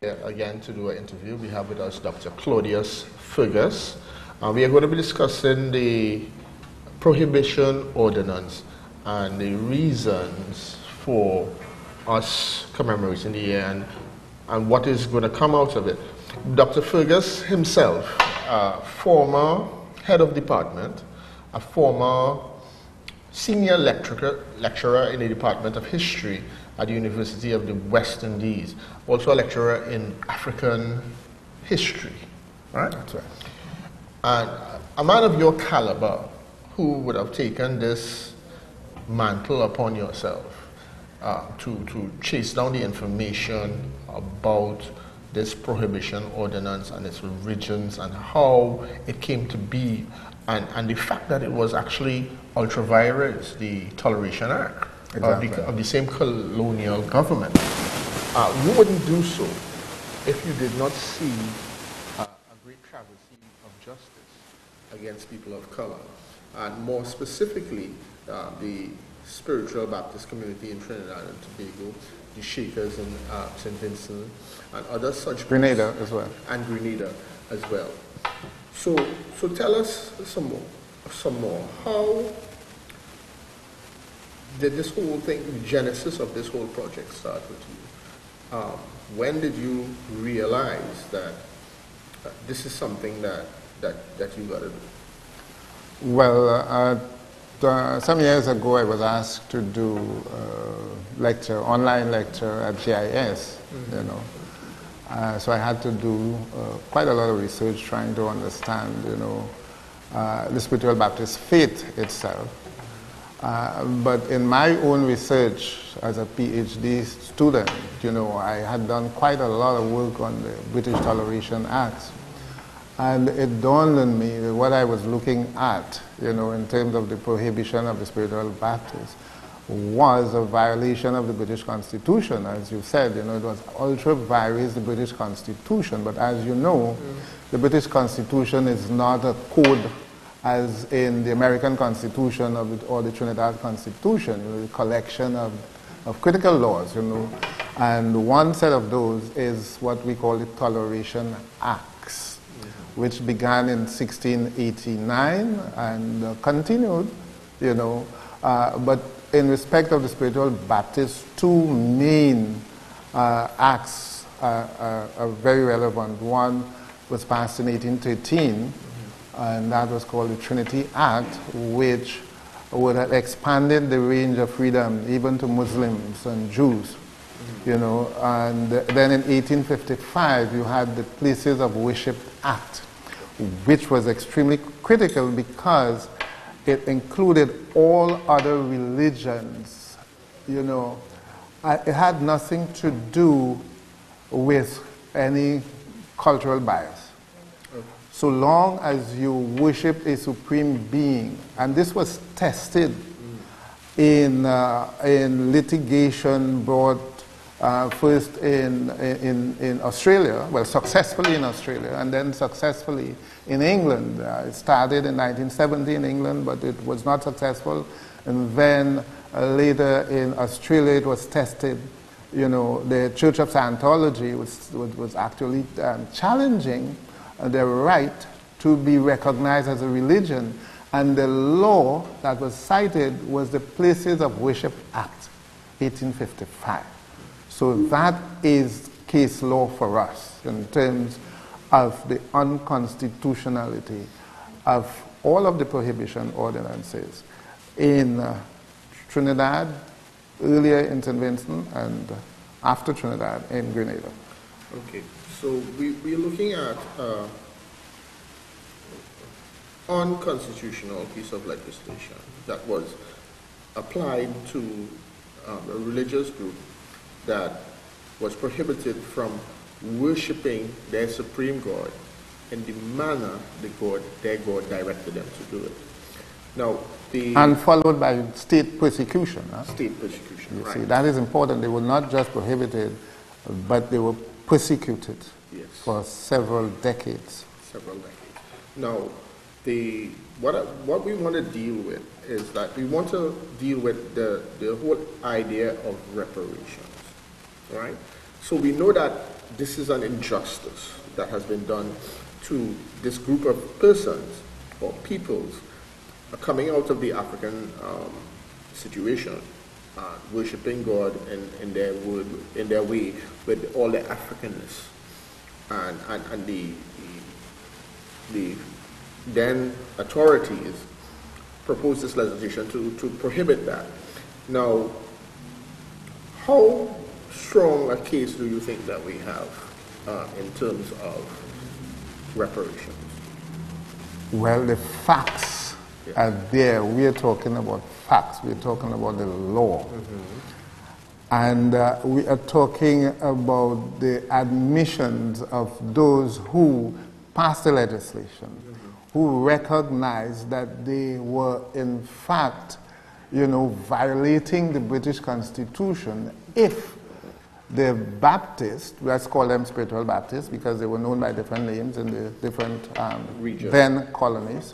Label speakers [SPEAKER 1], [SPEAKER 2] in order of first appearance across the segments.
[SPEAKER 1] Again to do an interview. We have with us Dr. Claudius Fergus. We are going to be discussing the Prohibition Ordinance and the reasons for us commemorating the year and what is going to come out of it. Dr. Fergus himself, former head of department, a former senior lecturer in the Department of History at the University of the West Indies, also a lecturer in African history, right?
[SPEAKER 2] That's right.
[SPEAKER 1] And a man of your caliber who would have taken this mantle upon yourself to chase down the information about this prohibition ordinance and its origins and how it came to be, and the fact that it was actually ultra vires, the Toleration Act. Exactly. Of the same colonial government. You wouldn't do so if you did not see a great travesty of justice against people of color, and more specifically, the spiritual Baptist community in Trinidad and Tobago, the Shakers in St. Vincent, and other such
[SPEAKER 2] Grenada
[SPEAKER 1] groups,
[SPEAKER 2] as well.
[SPEAKER 1] and Grenada as well. So tell us some more. How did this whole thing, the genesis of this whole project start with you? When did you realize that this is something that you got to do?
[SPEAKER 2] Well, some years ago I was asked to do a online lecture at GIS, you know. So I had to do quite a lot of research trying to understand, you know, the spiritual Baptist faith itself. But in my own research as a PhD student, you know, I had done quite a lot of work on the British Toleration Acts. And it dawned on me that what I was looking at, you know, in terms of the prohibition of the spiritual Baptists, was a violation of the British Constitution. As you said, you know, it was ultra vires the British Constitution. But as you know, the British Constitution is not a code as in the American Constitution or the Trinidad Constitution, you know, the collection of critical laws, you know. And one set of those is what we call the Toleration Acts, which began in 1689 and continued, you know. But in respect of the spiritual Baptists, two main acts are very relevant. One was passed in 1813, and that was called the Trinity Act, which would have expanded the range of freedom even to Muslims and Jews, you know. And then in 1855, you had the Places of Worship Act, which was extremely critical because it included all other religions, you know. It had nothing to do with any cultural bias. So long as you worship a supreme being, and this was tested in litigation brought first in Australia, well, successfully in Australia, and then successfully in England. It started in 1970 in England, but it was not successful. And then later in Australia, it was tested. You know, the Church of Scientology was actually challenging their right to be recognized as a religion, and the law that was cited was the Places of Worship Act, 1855. So that is case law for us in terms of the unconstitutionality of all of the prohibition ordinances in Trinidad, earlier in St. Vincent, and after Trinidad in Grenada.
[SPEAKER 1] Okay. So we're looking at unconstitutional piece of legislation that was applied to a religious group that was prohibited from worshiping their supreme God in the manner their God directed them to do it. Now,
[SPEAKER 2] and followed by state persecution. Huh?
[SPEAKER 1] State persecution,
[SPEAKER 2] you
[SPEAKER 1] right.
[SPEAKER 2] see, that is important. They were not just prohibited, but they were persecuted for several decades.
[SPEAKER 1] Now, what we want to deal with is that we want to deal with the whole idea of reparations, right? So we know that this is an injustice that has been done to this group of persons or peoples coming out of the African situation, worshipping God in their word, in their way, with all the Africanness, and the then authorities proposed this legislation to prohibit that. Now, how strong a case do you think that we have in terms of reparations?
[SPEAKER 2] Well, the facts are there. We are talking about facts. We're talking about the law. And we are talking about the admissions of those who passed the legislation, who recognized that they were in fact, violating the British Constitution if the Baptists, let's call them spiritual Baptists because they were known by different names in the different then colonies.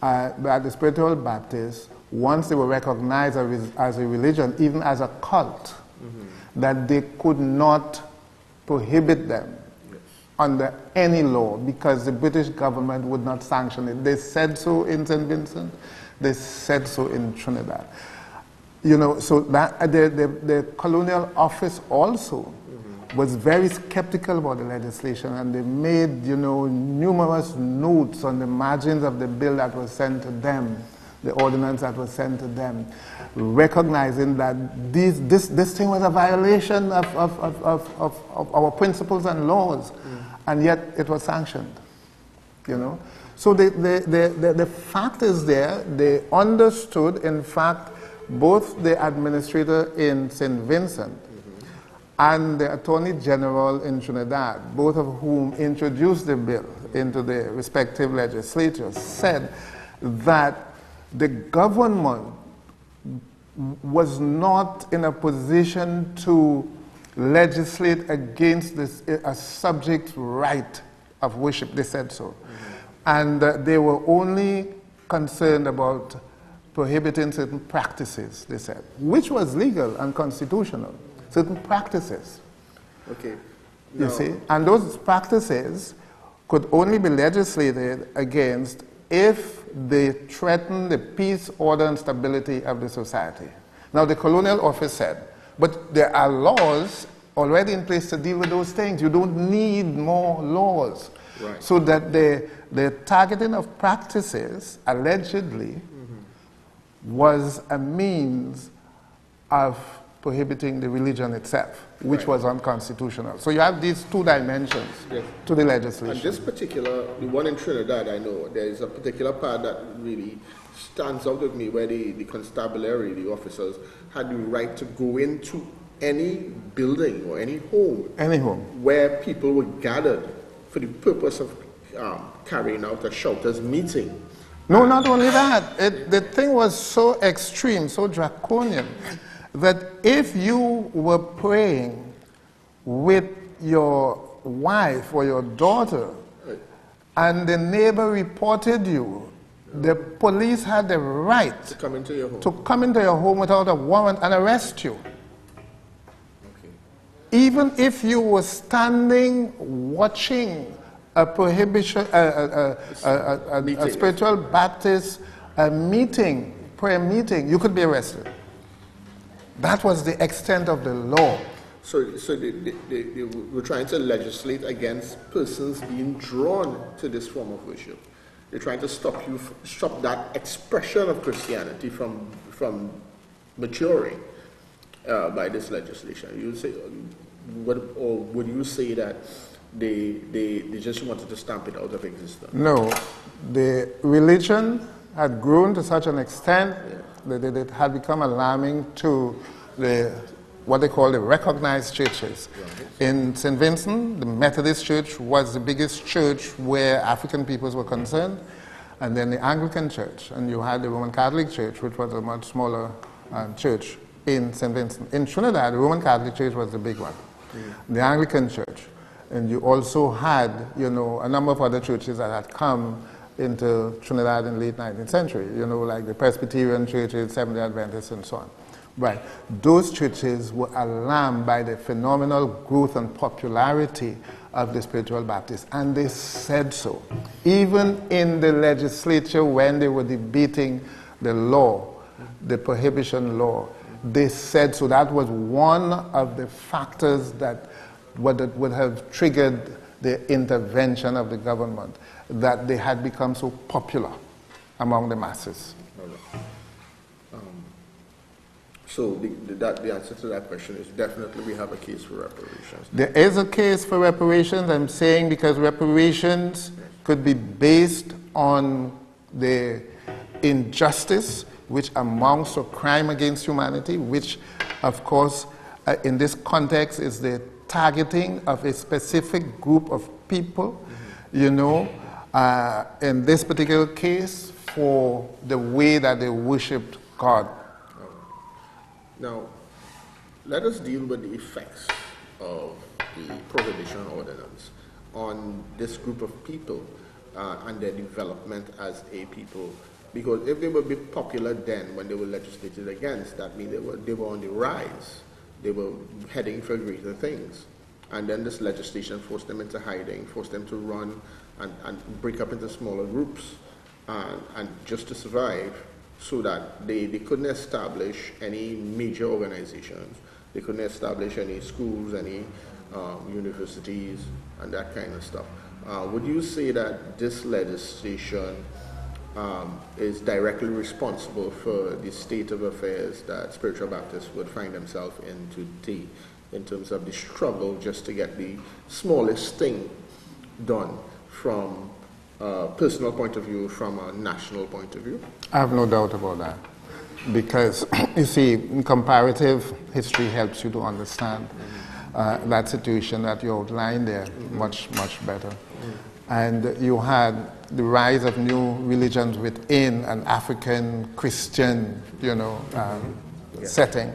[SPEAKER 2] But the spiritual Baptists, once they were recognized as a religion, even as a cult, that they could not prohibit them under any law because the British government would not sanction it. They said so in St. Vincent, they said so in Trinidad. So that the colonial office also was very skeptical about the legislation, and they made, numerous notes on the margins of the bill that was sent to them, the ordinance that was sent to them, recognizing that this thing was a violation of our principles and laws, and yet it was sanctioned, So the fact is there. They understood, in fact, both the administrator in St. Vincent and the Attorney General in Trinidad, both of whom introduced the bill into the respective legislatures, said that the government was not in a position to legislate against a subject right of worship. They said so. And they were only concerned about prohibiting certain practices, they said, which was legal and constitutional, certain practices.
[SPEAKER 1] Okay.
[SPEAKER 2] You see? And those practices could only be legislated against if they threaten the peace, order, and stability of the society. Now, the colonial office said, but there are laws already in place to deal with those things. You don't need more laws.
[SPEAKER 1] Right.
[SPEAKER 2] So that the targeting of practices, allegedly, was a means of prohibiting the religion itself, which was unconstitutional. So you have these two dimensions to the legislation.
[SPEAKER 1] And this particular, the one in Trinidad, I know, there is a particular part that really stands out with me where the constabulary, the officers, had the right to go into any building or any home where people were gathered for the purpose of carrying out a shouters meeting.
[SPEAKER 2] No, not only that. The thing was so extreme, so draconian, that if you were praying with your wife or your daughter and the neighbor reported you, the police had the right
[SPEAKER 1] to come into
[SPEAKER 2] your home without a warrant and arrest you.
[SPEAKER 1] Okay.
[SPEAKER 2] Even if you were standing watching a prohibition, a spiritual Baptist prayer meeting, you could be arrested. That was the extent of the law.
[SPEAKER 1] So they were trying to legislate against persons being drawn to this form of worship. They're trying to stop that expression of Christianity from maturing by this legislation. You say, or would you say that they just wanted to stamp it out of existence?
[SPEAKER 2] No, the religion had grown to such an extent that it had become alarming to what they call the recognized churches. Right. In St. Vincent, the Methodist Church was the biggest church where African peoples were concerned, and then the Anglican Church, and you had the Roman Catholic Church, which was a much smaller church in St. Vincent. In Trinidad, the Roman Catholic Church was the big one, the Anglican Church, and you also had, a number of other churches that had come into Trinidad in the late 19th century, like the Presbyterian churches, Seventh-day Adventists, and so on. Right. Those churches were alarmed by the phenomenal growth and popularity of the Spiritual Baptists, and they said so. Even in the legislature, when they were debating the law, the prohibition law, they said so. That was one of the factors that would have triggered the intervention of the government, that they had become so popular among the masses.
[SPEAKER 1] So the answer to that question is definitely we have a case for reparations.
[SPEAKER 2] There is a case for reparations, I'm saying, because reparations could be based on the injustice which amounts to crime against humanity, which, of course, in this context is the targeting of a specific group of people, you know, in this particular case, for the way that they worshipped God.
[SPEAKER 1] Now, let us deal with the effects of the Prohibition Ordinance on this group of people and their development as a people. Because if they were be popular then when they were legislated against, that means they were on the rise. They were heading for greater things. And then this legislation forced them into hiding, forced them to run and break up into smaller groups and just to survive, so that they couldn't establish any major organizations. They couldn't establish any schools, any universities, and that kind of stuff. Would you say that this legislation is directly responsible for the state of affairs that Spiritual Baptists would find themselves in today, in terms of the struggle just to get the smallest thing done from a personal point of view, from a national point of view?
[SPEAKER 2] I have no doubt about that. Because, you see, comparative history helps you to understand that situation that you outlined there much, much better. And you had the rise of new religions within an African Christian, you know, setting.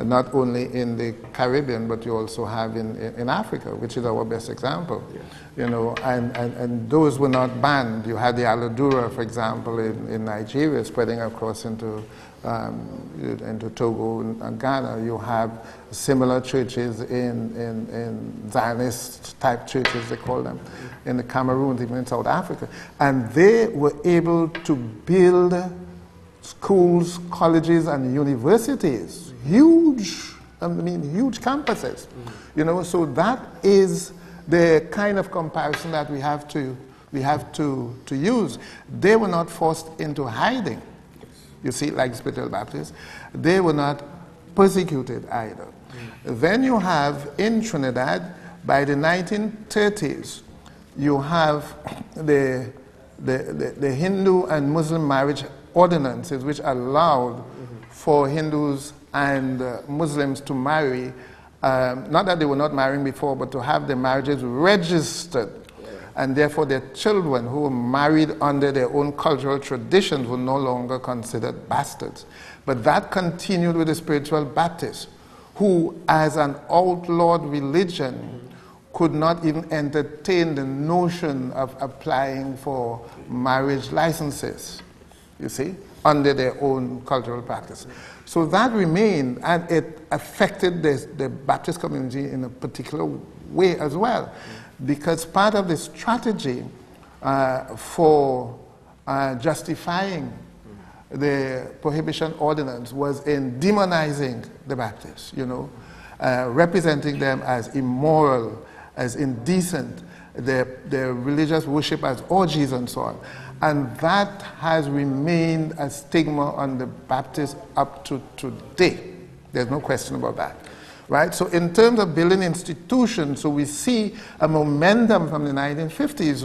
[SPEAKER 2] Not only in the Caribbean, but you also have in Africa, which is our best example. Yes. You know, and those were not banned. You had the Aladura, for example, in Nigeria, spreading across into Togo and Ghana. You have similar churches in Zionist-type churches, they call them, in the Cameroon, even in South Africa. And they were able to build schools, colleges, and universities. Huge campuses, you know. So that is the kind of comparison that we have to use. They were not forced into hiding. You see, like Spiritual Baptists, they were not persecuted either. Then you have in Trinidad, by the 1930s, you have the Hindu and Muslim marriage ordinances, which allowed for Hindus and Muslims to marry, not that they were not marrying before, but to have their marriages registered. Yeah. And therefore their children who were married under their own cultural traditions were no longer considered bastards. But that continued with the Spiritual Baptists, who as an outlawed religion could not even entertain the notion of applying for marriage licenses, you see, under their own cultural practice. So that remained, and it affected the Baptist community in a particular way as well, because part of the strategy for justifying the Prohibition Ordinance was in demonizing the Baptists, you know, representing them as immoral, as indecent, their religious worship as orgies and so on. And that has remained a stigma on the Baptists up to today. There's no question about that, right? So in terms of building institutions, so we see a momentum from the 1950s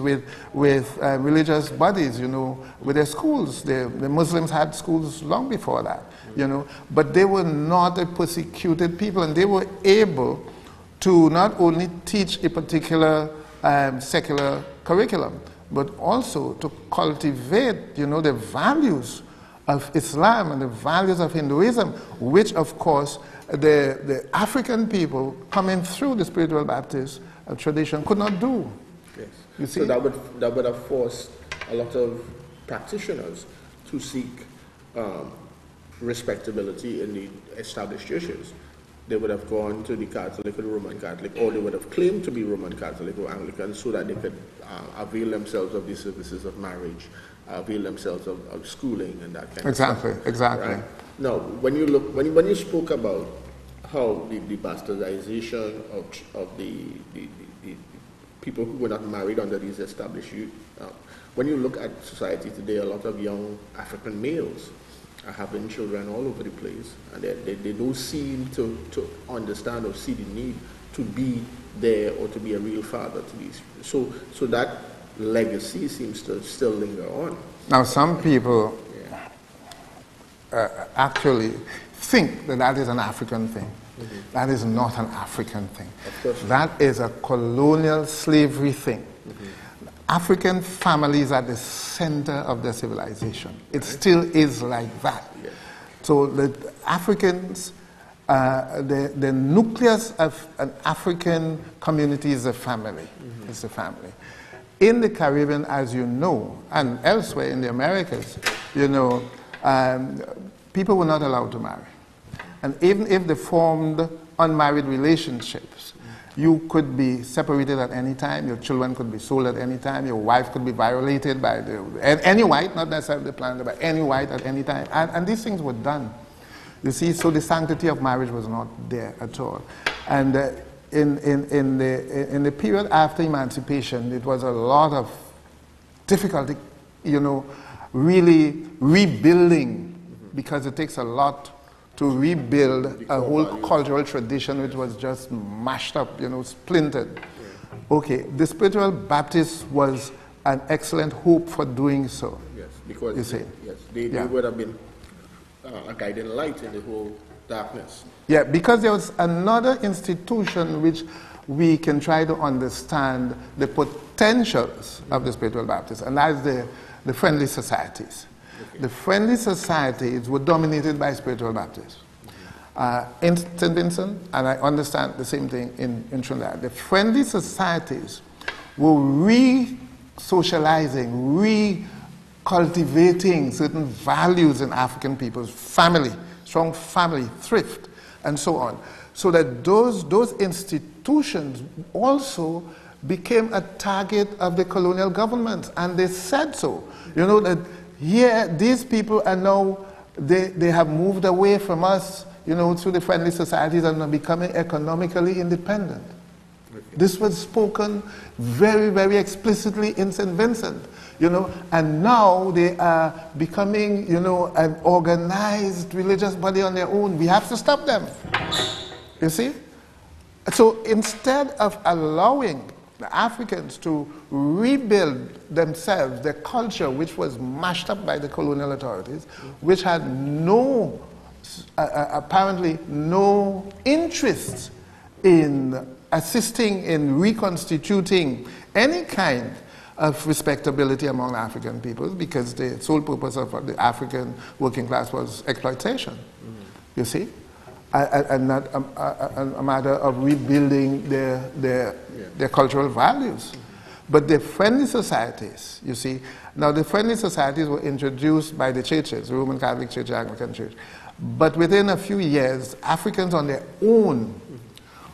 [SPEAKER 2] with religious bodies, you know, with their schools. The Muslims had schools long before that, you know, but they were not a persecuted people, and they were able to not only teach a particular secular curriculum, but also to cultivate, you know, the values of Islam and the values of Hinduism, which, of course, the African people coming through the Spiritual Baptist tradition could not do.
[SPEAKER 1] Yes.
[SPEAKER 2] You see?
[SPEAKER 1] So that would have forced a lot of practitioners to seek respectability in the established churches. They would have gone to the Catholic or the Roman Catholic, or they would have claimed to be Roman Catholic or Anglican so that they could avail themselves of the services of marriage, avail themselves of schooling and that kind of stuff.
[SPEAKER 2] Exactly.
[SPEAKER 1] Right? Now, when you look, when you spoke about how the bastardization of the people who were not married under these established youth, when you look at society today, a lot of young African males are having children all over the place, and they don't seem to understand or see the need to be there or to be a real father to these people. So that legacy seems to still linger on.
[SPEAKER 2] Now, some people actually think that that is an African thing. Mm-hmm. That is not an African thing.
[SPEAKER 1] Of course.
[SPEAKER 2] That is a colonial slavery thing. Mm-hmm. African families are the center of their civilization. It still is like that.
[SPEAKER 1] Yeah.
[SPEAKER 2] So the Africans, the nucleus of an African community is a family. Mm-hmm. It's a family. In the Caribbean, as you know, and elsewhere in the Americas, you know, people were not allowed to marry. And even if they formed unmarried relationships, you could be separated at any time, your children could be sold at any time, your wife could be violated by any white, not necessarily the planet, but any white at any time. And these things were done. You see, so the sanctity of marriage was not there at all. And in the period after emancipation, it was a lot of difficulty, you know, really rebuilding, because it takes a lot to rebuild a whole cultural tradition which was just mashed up, you know, splintered. Yeah. Okay, the Spiritual Baptist was an excellent hope for doing so.
[SPEAKER 1] Yes, because
[SPEAKER 2] you see?
[SPEAKER 1] Yes, they would have been a guiding light in the whole darkness.
[SPEAKER 2] Yeah, because there was another institution which we can try to understand the potentials of the Spiritual Baptist, and that is the friendly societies. Okay. The friendly societies were dominated by Spiritual Baptists. In St. Vincent, and I understand the same thing in Trinidad, the friendly societies were re-socializing, re-cultivating certain values in African people's family, strong family, thrift, and so on. So that those institutions also became a target of the colonial government, and they said so. You know, that here, these people are now, they have moved away from us, you know, through the friendly societies and are becoming economically independent. Okay. This was spoken very, very explicitly in St. Vincent, you know, and now they are becoming, you know, an organized religious body on their own. We have to stop them, you see? So instead of allowing the Africans to rebuild themselves, their culture, which was mashed up by the colonial authorities, which had no, apparently no interest in assisting in reconstituting any kind of respectability among African peoples, because the sole purpose of the African working class was exploitation, you see? And not a matter of rebuilding their cultural values. But the friendly societies, you see, now the friendly societies were introduced by the churches, the Roman Catholic Church, Anglican Church. But within a few years, Africans on their own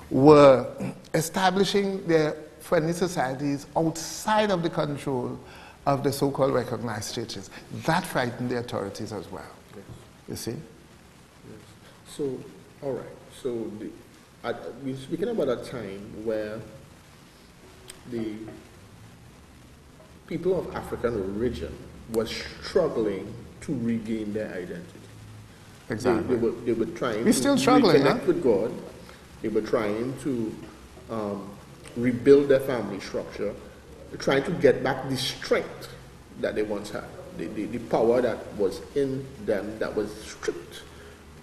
[SPEAKER 2] were establishing their friendly societies outside of the control of the so-called recognized churches. That frightened the authorities as well, you see?
[SPEAKER 1] Yes. So, all right, so we're speaking about a time where the people of African origin were struggling to regain their identity.
[SPEAKER 2] Exactly.
[SPEAKER 1] They were trying
[SPEAKER 2] to
[SPEAKER 1] reconnect with God. They were trying to rebuild their family structure, trying to get back the strength that they once had, the power that was in them that was stripped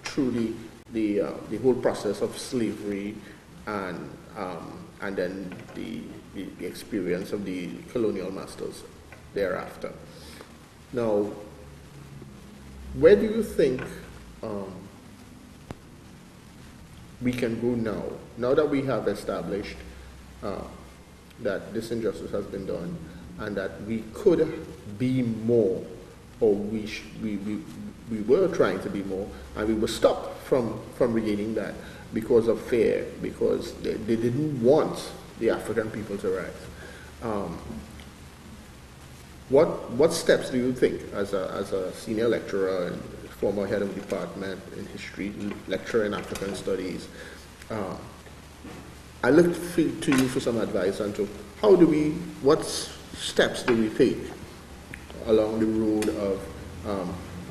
[SPEAKER 1] through the whole process of slavery and then the experience of the colonial masters thereafter. Now, where do you think we can go now that we have established that this injustice has been done and that we could be more or we were trying to be more, and we were stopped from regaining that because of fear, because they didn't want the African people to rise. What steps do you think, as a senior lecturer and former head of department in history, lecturer in African studies, I look to you for some advice on to what steps do we take along the road of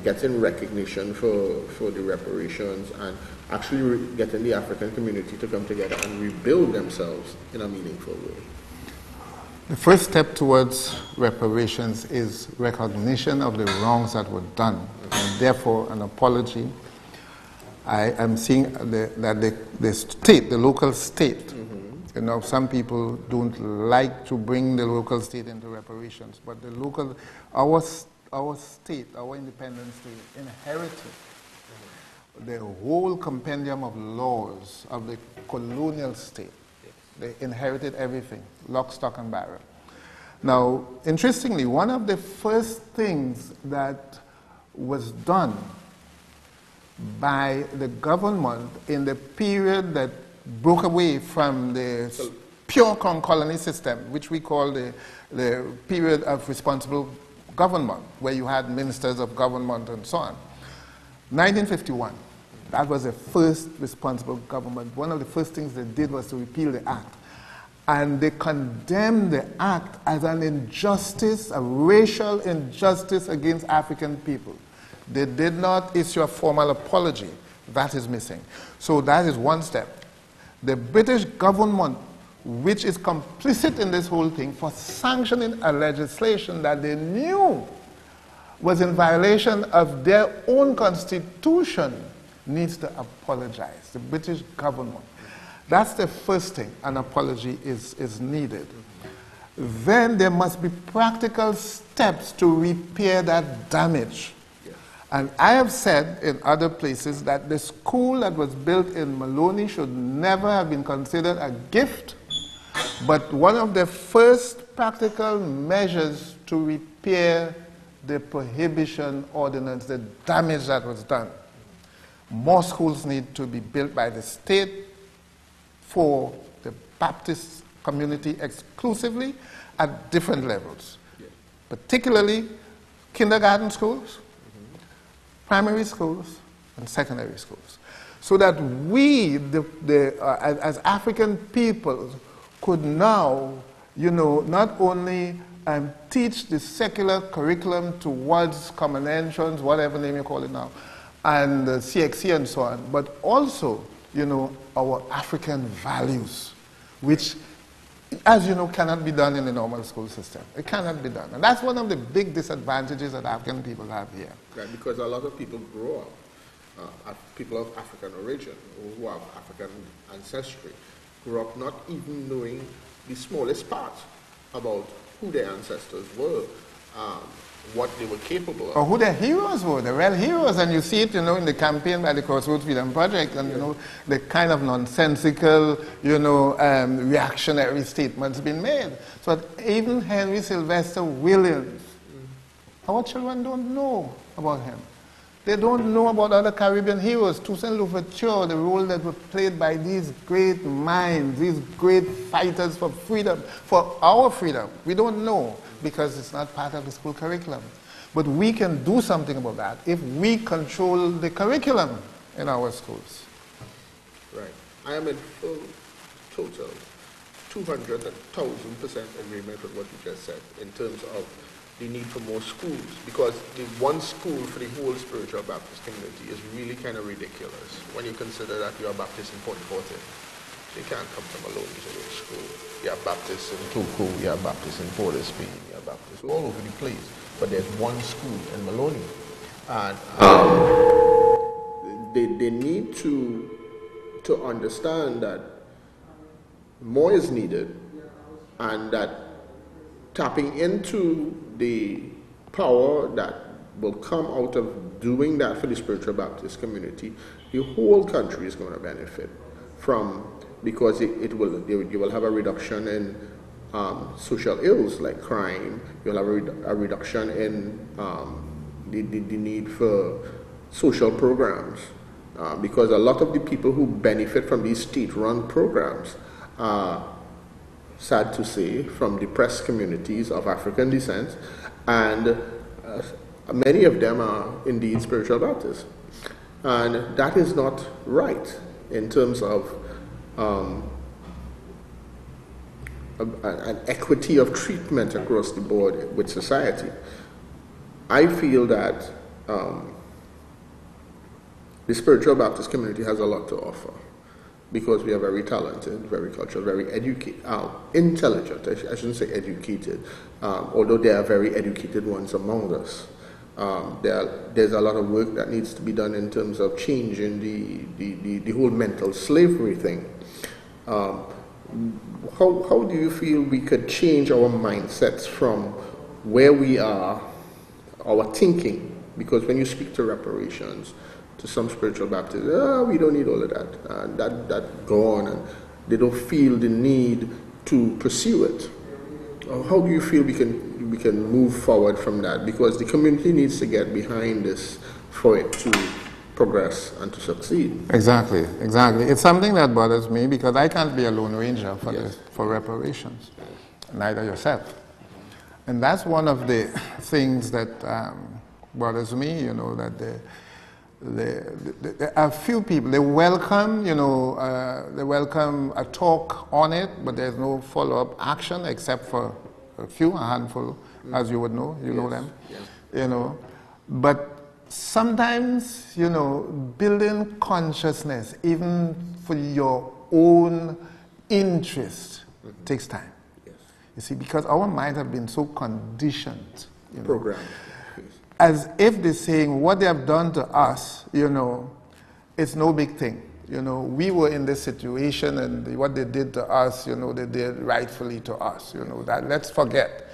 [SPEAKER 1] getting recognition for the reparations and actually getting the African community to come together and rebuild themselves in a meaningful way?
[SPEAKER 2] The first step towards reparations is recognition of the wrongs that were done, and therefore an apology. I am seeing that the state, the local state, you know, some people don't like to bring the local state into reparations, but our state, our independent state, inherited the whole compendium of laws of the colonial state. They inherited everything, lock, stock, and barrel. Now, interestingly, one of the first things that was done by the government in the period that broke away from the pure colony system, which we call the period of responsible government, where you had ministers of government and so on. 1951, that was the first responsible government. One of the first things they did was to repeal the act. And they condemned the act as an injustice, a racial injustice against African people. They did not issue a formal apology. That is missing. So that is one step. The British government, which is complicit in this whole thing, for sanctioning a legislation that they knew was in violation of their own constitution, needs to apologize. The British government. That's the first thing. An apology is needed. Then there must be practical steps to repair that damage. And I have said in other places that the school that was built in Maloney should never have been considered a gift, but one of the first practical measures to repair the prohibition ordinance, the damage that was done. More schools need to be built by the state for the Baptist community exclusively at different levels, particularly kindergarten schools, primary schools, and secondary schools, so that we, as African people, could now, you know, not only teach the secular curriculum towards common entrance, whatever name you call it now, and CXC and so on, but also, you know, our African values, which, as you know, cannot be done in the normal school system. It cannot be done. And that's one of the big disadvantages that African people have here.
[SPEAKER 1] Right, because a lot of people grow up, people of African origin, or who have African ancestry, grew up not even knowing the smallest part about who their ancestors were, what they were capable of.
[SPEAKER 2] Or who their heroes were, the real heroes. And you see it, you know, in the campaign by the Crossroads Freedom Project, and, you know, the kind of nonsensical, you know, reactionary statements being made. So that even Henry Sylvester Williams, our children don't know about him. They don't know about other Caribbean heroes, Toussaint Louverture, the role that was played by these great minds, these great fighters for freedom, for our freedom. We don't know, because it's not part of the school curriculum. But we can do something about that if we control the curriculum in our schools.
[SPEAKER 1] Right. I am in full, total, 200,000% agreement with what you just said in terms of the need for more schools, because the one school for the whole spiritual Baptist community is really kind of ridiculous when you consider that you are Baptist in Port Fortin. You can't come from Maloney to go to school. You are Baptist in Toco, you are Baptist in Port of Spain, you are Baptist all over the place. But there's one school in Maloney. And they need to understand that more is needed, and that tapping into the power that will come out of doing that for the spiritual Baptist community, the whole country is going to benefit from, because you will have a reduction in social ills like crime, you'll have a reduction in the need for social programs, because a lot of the people who benefit from these state-run programs are, sad to say, from depressed communities of African descent, and many of them are indeed spiritual Baptists. And that is not right in terms of an equity of treatment across the board with society. I feel that the spiritual Baptist community has a lot to offer because we are very talented, very cultural, very intelligent. I shouldn't say educated, although there are very educated ones among us. There's a lot of work that needs to be done in terms of changing the whole mental slavery thing. How do you feel we could change our mindsets from where we are, our thinking? Because when you speak to reparations, to some spiritual Baptists, we don't need all of that. That go on, and they don't feel the need to pursue it. How do you feel we can move forward from that? Because the community needs to get behind this for it to progress and to succeed.
[SPEAKER 2] Exactly. It's something that bothers me because I can't be a lone ranger for this, for reparations, neither yourself. And that's one of the things that bothers me, that there are few people, they welcome a talk on it, but there's no follow-up action except for a handful, as you would know, know them, but sometimes, building consciousness, even for your own interest, takes time. Yes. You see, because our minds have been so conditioned,
[SPEAKER 1] programmed,
[SPEAKER 2] as if they're saying what they have done to us, it's no big thing. We were in this situation, and what they did to us, they did rightfully to us. That let's forget.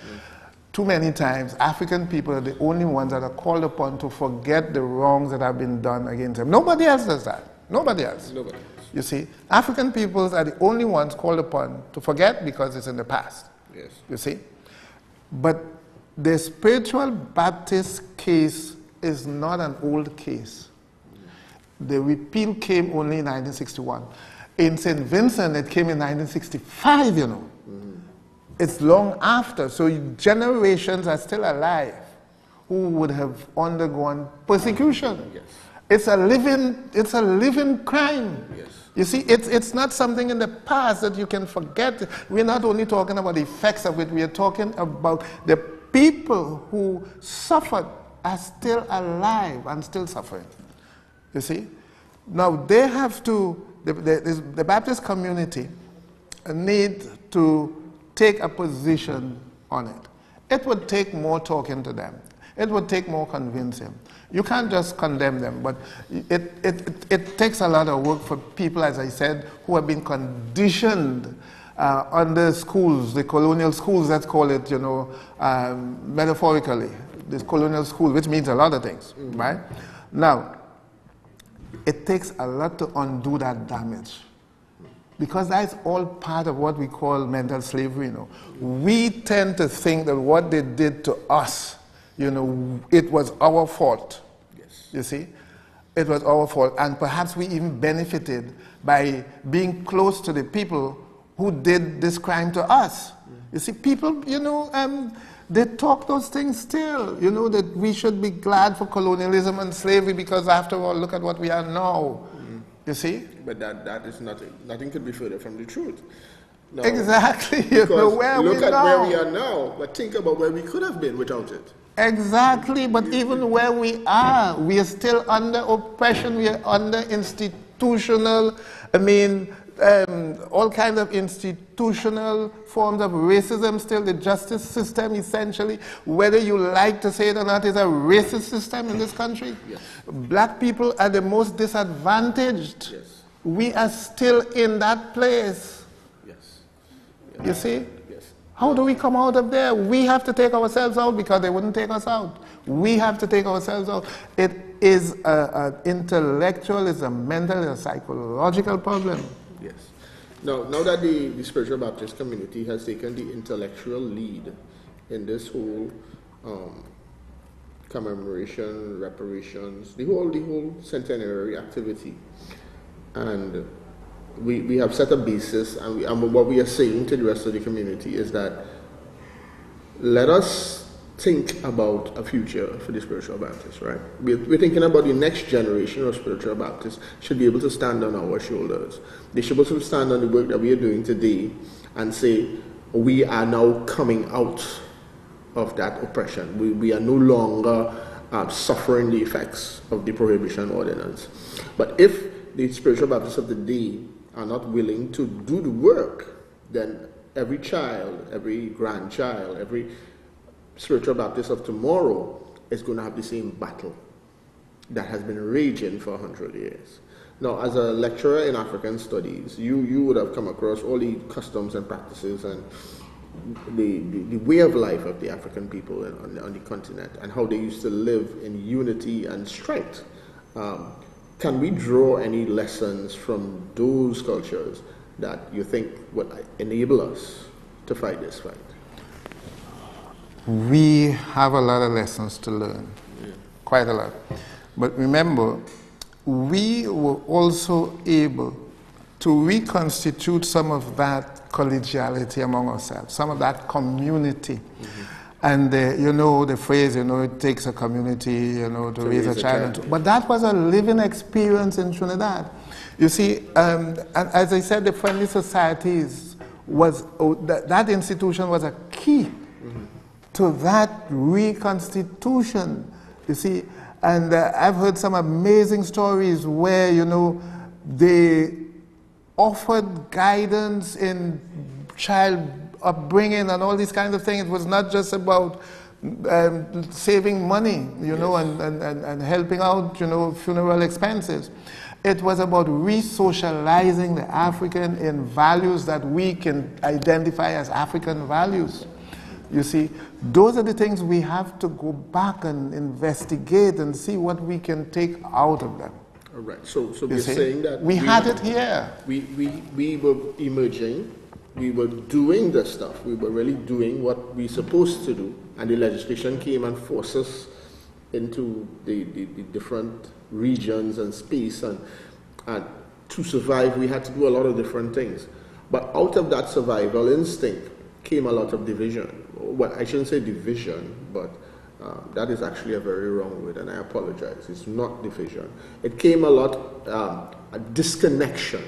[SPEAKER 2] Too many times, African people are the only ones that are called upon to forget the wrongs that have been done against them. Nobody else does that. Nobody else. You see, African peoples are the only ones called upon to forget because it's in the past.
[SPEAKER 1] Yes.
[SPEAKER 2] You see? But the spiritual Baptist case is not an old case. The repeal came only in 1961. In St. Vincent, it came in 1965, It's long after, so generations are still alive who would have undergone persecution.
[SPEAKER 1] Yes.
[SPEAKER 2] It's a living crime.
[SPEAKER 1] Yes.
[SPEAKER 2] You see, it's not something in the past that you can forget. We're not only talking about the effects of it, we are talking about the people who suffered are still alive and still suffering. You see? Now they have to, the Baptist community need to take a position on it. It would take more talking to them. It would take more convincing. You can't just condemn them, but it takes a lot of work for people, as I said, who have been conditioned under schools, the colonial schools, let's call it, metaphorically, this colonial school, which means a lot of things, right? Now, it takes a lot to undo that damage. Because that's all part of what we call mental slavery, We tend to think that what they did to us, it was our fault.
[SPEAKER 1] Yes.
[SPEAKER 2] You see? It was our fault. And perhaps we even benefited by being close to the people who did this crime to us. You see, people, they talk those things still, that we should be glad for colonialism and slavery because after all, look at what we are now. You see?
[SPEAKER 1] But that is nothing could be further from the truth.
[SPEAKER 2] No, exactly.
[SPEAKER 1] Look at where we are now, but think about where we could have been without it.
[SPEAKER 2] Exactly, but even where we are still under oppression, we are under institutional, all kinds of institutional forms of racism still. The justice system, essentially, whether you like to say it or not, is a racist system in this country.
[SPEAKER 1] Yes.
[SPEAKER 2] Black people are the most disadvantaged.
[SPEAKER 1] Yes.
[SPEAKER 2] We are still in that place.
[SPEAKER 1] Yes.
[SPEAKER 2] You see?
[SPEAKER 1] Yes.
[SPEAKER 2] How do we come out of there? We have to take ourselves out because they wouldn't take us out. We have to take ourselves out. It is an intellectual, it's a mental, it's a psychological problem.
[SPEAKER 1] Yes. Now that the spiritual Baptist community has taken the intellectual lead in this whole commemoration, reparations, the whole centenary activity. And we have set a basis, and what we are saying to the rest of the community is that let us think about a future for the spiritual Baptists, right? We're thinking about the next generation of spiritual Baptists should be able to stand on our shoulders. They should be able to stand on the work that we are doing today and say, we are now coming out of that oppression. We are no longer suffering the effects of the Prohibition Ordinance. But if the spiritual Baptists of the day are not willing to do the work, then every child, every grandchild, every spiritual Baptist of tomorrow is going to have the same battle that has been raging for 100 years. Now, as a lecturer in African studies, you would have come across all the customs and practices and the way of life of the African people on the continent and how they used to live in unity and strength. Can we draw any lessons from those cultures that you think would enable us to fight this fight?
[SPEAKER 2] We have a lot of lessons to learn, quite a lot. But remember, we were also able to reconstitute some of that collegiality among ourselves, some of that community. And you know the phrase, it takes a community, to raise a child. But that was a living experience in Trinidad. You see, and as I said, the Friendly Societies that institution was a key to that reconstitution, you see. And I've heard some amazing stories where, they offered guidance in child upbringing and all these kinds of things. It was not just about saving money, and helping out, funeral expenses. It was about re-socializing the African in values that we can identify as African values. You see, those are the things we have to go back and investigate and see what we can take out of them.
[SPEAKER 1] All right. So we're saying that
[SPEAKER 2] we had it here.
[SPEAKER 1] We were emerging. We were doing the stuff. We were really doing what we're supposed to do. And the legislation came and forced us into the different regions and space. And to survive, we had to do a lot of different things. But out of that survival instinct came a lot of division. Well, I shouldn't say division, but that is actually a very wrong word, and I apologize. It's not division. It came a lot, a disconnection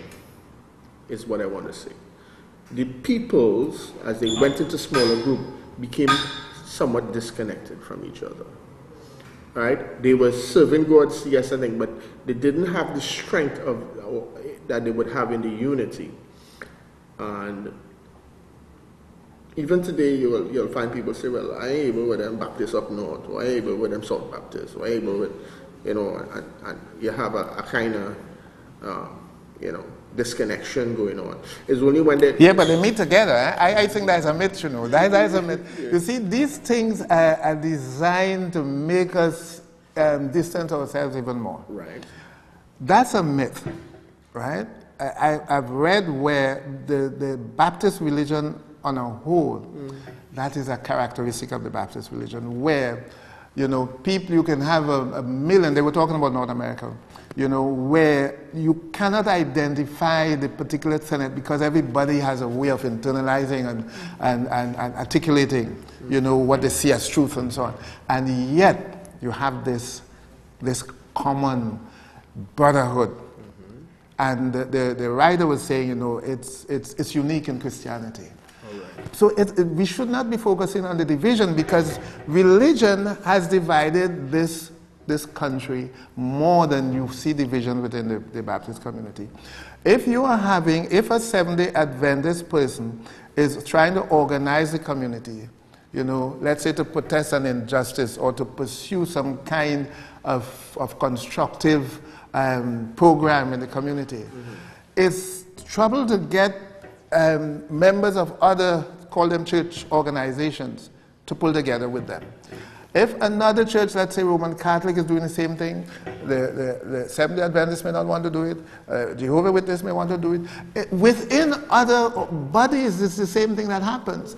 [SPEAKER 1] is what I want to say. The peoples, as they went into smaller groups, became somewhat disconnected from each other. All right? They were serving God, yes, I think, but they didn't have the strength that they would have in the unity. And even today, you'll find people say, well, I ain't able with them Baptists up north, or I ain't able with them South Baptists, or I ain't able with, and you have a kind of, disconnection going on. It's only when they...
[SPEAKER 2] Yeah, but they meet together. I think that's a myth, That is a myth. Yeah. You see, these things are designed to make us distance ourselves even more.
[SPEAKER 1] Right.
[SPEAKER 2] That's a myth, right? I've read where the Baptist religion on a whole, that is a characteristic of the Baptist religion, where, people, you can have a million, they were talking about North America, where you cannot identify the particular tenet because everybody has a way of internalizing and articulating, what they see as truth and so on. And yet, you have this common brotherhood. And the writer was saying, it's unique in Christianity. So we should not be focusing on the division because religion has divided this country more than you see division within the Baptist community. If a Seventh-day Adventist person is trying to organize the community, let's say to protest an injustice or to pursue some kind of constructive program in the community, it's trouble to get members of other, call them church organizations, to pull together with them. If another church, let's say Roman Catholic, is doing the same thing, the Seventh-day Adventists may not want to do it, Jehovah's Witnesses may want to do it. Within other bodies, it's the same thing that happens.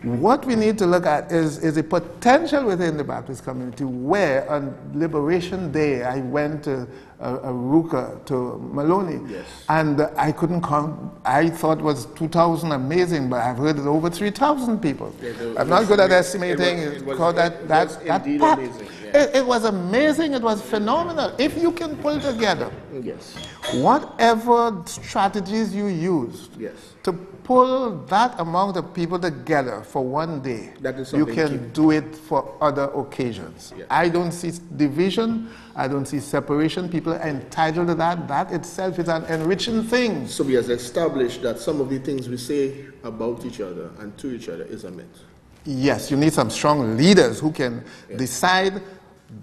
[SPEAKER 2] What we need to look at is a potential within the Baptist community where on Liberation Day I went to Arouca, to Maloney,
[SPEAKER 1] Yes.
[SPEAKER 2] and I couldn't come. I thought it was 2,000, amazing, but I've heard it's over 3,000 people.
[SPEAKER 1] Yeah,
[SPEAKER 2] I'm not good at estimating.
[SPEAKER 1] It was indeed
[SPEAKER 2] packed.
[SPEAKER 1] amazing. Yeah.
[SPEAKER 2] It was amazing. It was phenomenal. If you can pull together
[SPEAKER 1] Yes.
[SPEAKER 2] whatever strategies you used
[SPEAKER 1] Yes.
[SPEAKER 2] to pull that amount of people together for one day,
[SPEAKER 1] That is
[SPEAKER 2] you
[SPEAKER 1] something
[SPEAKER 2] can
[SPEAKER 1] key.
[SPEAKER 2] do it for other occasions.
[SPEAKER 1] Yeah.
[SPEAKER 2] I don't see division. I don't see separation. People are entitled to that. That itself is an enriching thing.
[SPEAKER 1] So we has established that some of the things we say about each other and to each other is a myth.
[SPEAKER 2] Yes, you need some strong leaders who can decide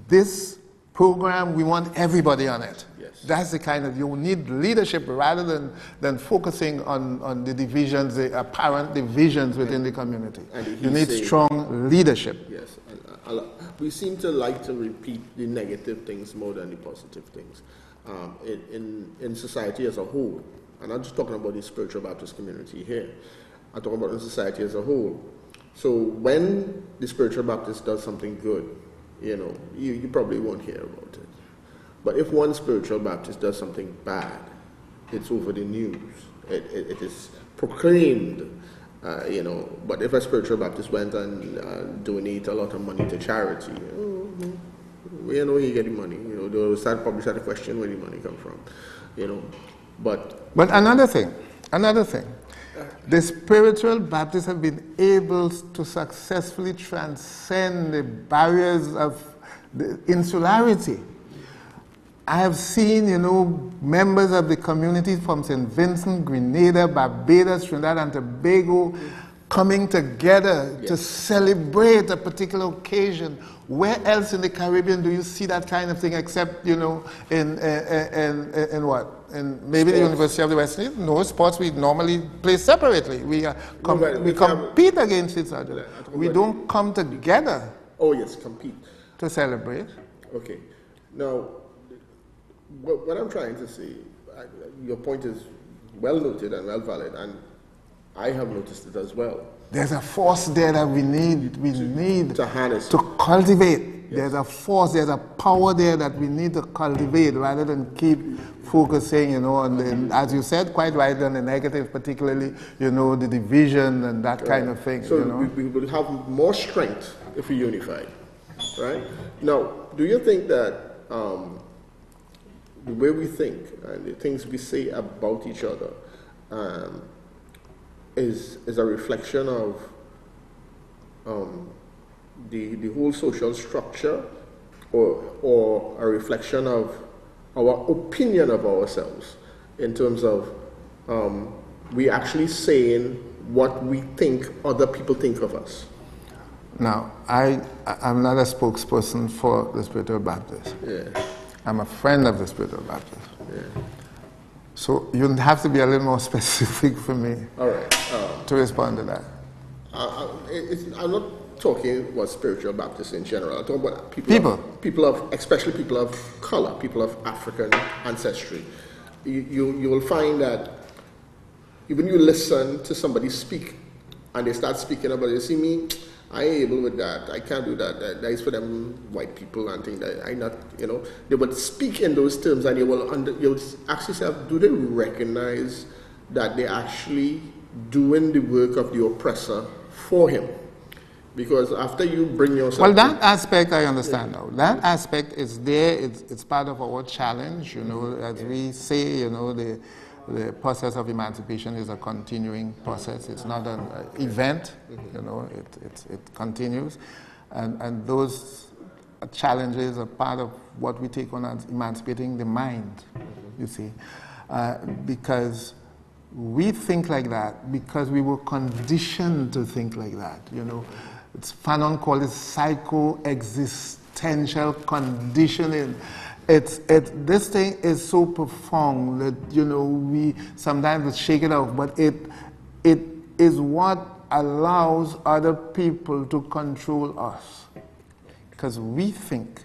[SPEAKER 2] this program, we want everybody on it.
[SPEAKER 1] Yes.
[SPEAKER 2] That's the kind of, you need leadership rather than focusing on the divisions, the apparent divisions within the community.
[SPEAKER 1] And
[SPEAKER 2] You need strong leadership.
[SPEAKER 1] Yes. We seem to like to repeat the negative things more than the positive things in society as a whole. And I'm just talking about the spiritual Baptist community here. I'm talking about in society as a whole. So when the spiritual Baptist does something good, you probably won't hear about it. But if one spiritual Baptist does something bad, it's over the news. It is proclaimed, But if a spiritual Baptist went and donate a lot of money to charity, we know he getting money. They'll probably start to question where the money come from. But
[SPEAKER 2] another thing. The spiritual Baptists have been able to successfully transcend the barriers of the insularity. I have seen, members of the community from St. Vincent, Grenada, Barbados, Trinidad and Tobago coming together to celebrate a particular occasion. Where else in the Caribbean do you see that kind of thing except, in what? In maybe
[SPEAKER 1] Sports.
[SPEAKER 2] the University of the West Indies? No, sports we normally play separately. We compete against each other. We don't come together
[SPEAKER 1] oh yes, compete.
[SPEAKER 2] to celebrate.
[SPEAKER 1] Okay. Now, what I'm trying to say, your point is well noted and well valid, and I have noticed it as well.
[SPEAKER 2] There's a force there that we need
[SPEAKER 1] To harness.
[SPEAKER 2] to cultivate. There's a force, there's a power there that we need to cultivate rather than keep focusing, on the, as you said quite right, on the negative, particularly, the division and that kind of thing.
[SPEAKER 1] So we will have more strength if we unify, right? Now, do you think that the way we think and the things we say about each other is a reflection of the whole social structure, or a reflection of our opinion of ourselves in terms of we actually saying what we think other people think of us?
[SPEAKER 2] Now, I'm not a spokesperson for the Spiritual Baptist.
[SPEAKER 1] Yeah.
[SPEAKER 2] I'm a friend of the Spiritual Baptist.
[SPEAKER 1] Yeah.
[SPEAKER 2] So you have to be a little more specific for me
[SPEAKER 1] All right.
[SPEAKER 2] to respond to that.
[SPEAKER 1] I'm not talking about spiritual Baptists in general. I'm talking about especially people of color, people of African ancestry. You will find that even you listen to somebody speak and they start speaking about it, you see me, I ain't able with that. I can't do that. That is for them white people and things that I not, they would speak in those terms and you'll ask yourself, do they recognize that they're actually doing the work of the oppressor for him? Because after you bring yourself...
[SPEAKER 2] Well, that aspect I understand now. That aspect is there. It's part of our challenge, as we say, the process of emancipation is a continuing process. It's not an event, it continues. And those challenges are part of what we take on as emancipating the mind, you see. Because we think like that because we were conditioned to think like that, Fanon called it psycho-existential conditioning. This thing is so profound that, we sometimes shake it off, but it is what allows other people to control us. Because we think,